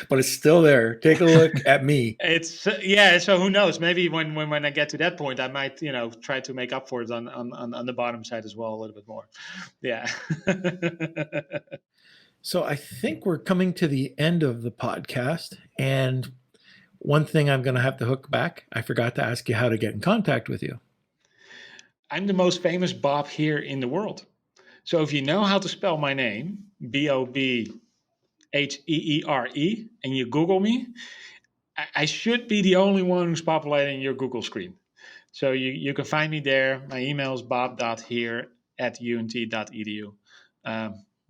but it's still there. Take a look at me. It's yeah. So who knows? Maybe when I get to that point, I might try to make up for it on the bottom side as well a little bit more. Yeah. So I think we're coming to the end of the podcast. And one thing I'm going to have to hook back. I forgot to ask you how to get in contact with you. I'm the most famous Bob Heere in the world. So if you know how to spell my name, Bobheere, and you Google me, I should be the only one who's populating your Google screen. So you can find me there. My email is bob.heere@unt.edu.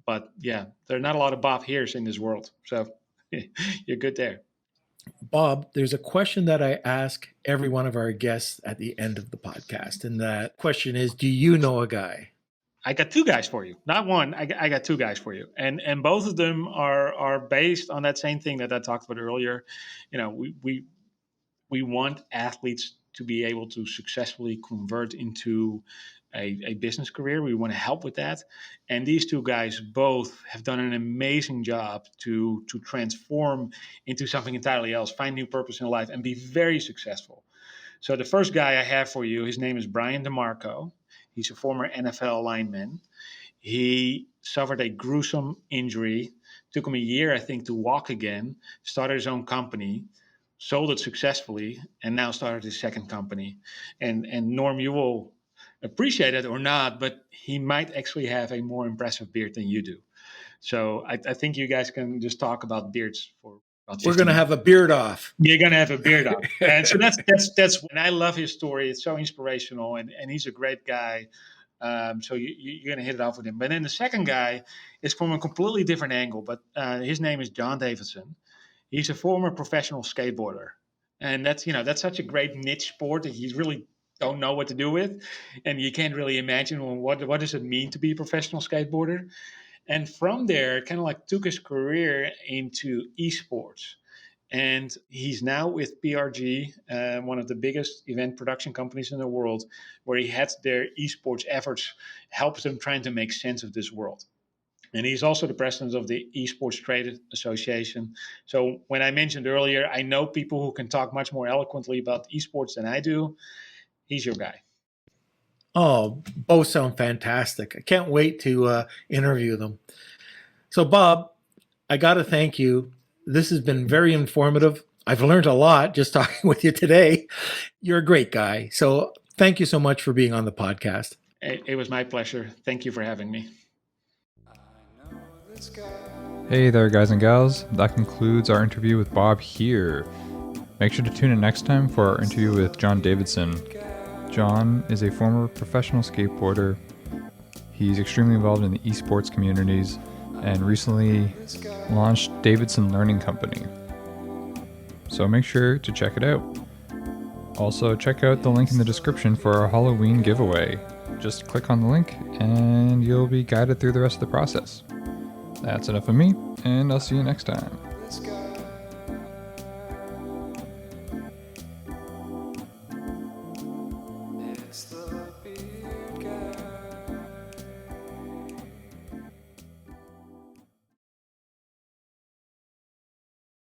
But yeah, there are not a lot of Bob Heeres in this world. So you're good there. Bob, there's a question that I ask every one of our guests at the end of the podcast. And that question is, do you know a guy? I got two guys for you, not one. I got two guys for you, and both of them are based on that same thing that I talked about earlier. We want athletes to be able to successfully convert into a business career. We want to help with that, and these two guys both have done an amazing job to transform into something entirely else, find new purpose in life, and be very successful. So the first guy I have for you, his name is Brian Demarco. He's a former NFL lineman. He suffered a gruesome injury. Took him a year, I think, to walk again. Started his own company, sold it successfully, and now started his second company. And Norm, you will appreciate it or not, but he might actually have a more impressive beard than you do. So I think you guys can just talk about beards for about 15 We're going to have a beard off. You're going to have a beard off. And so that's, and I love his story. It's so inspirational, and he's a great guy. So you're going to hit it off with him. But then the second guy is from a completely different angle, but his name is John Davidson. He's a former professional skateboarder. And that's such a great niche sport that you really don't know what to do with. And you can't really imagine, well, what does it mean to be a professional skateboarder? And from there, kind of like took his career into esports. And he's now with PRG, one of the biggest event production companies in the world, where he heads their esports efforts, helps them trying to make sense of this world. And he's also the president of the Esports Trade Association. So when I mentioned earlier, I know people who can talk much more eloquently about esports than I do. He's your guy. Oh, both sound fantastic. I can't wait to interview them. So, Bob, I got to thank you. This has been very informative. I've learned a lot just talking with you today. You're a great guy. So thank you so much for being on the podcast. It was my pleasure. Thank you for having me. Hey there, guys and gals. That concludes our interview with Bob Heere. Make sure to tune in next time for our interview with John Davidson. John is a former professional skateboarder. He's extremely involved in the esports communities and recently launched Davidson Learning Company. So make sure to check it out. Also, check out the link in the description for our Halloween giveaway. Just click on the link and you'll be guided through the rest of the process. That's enough of me, and I'll see you next time.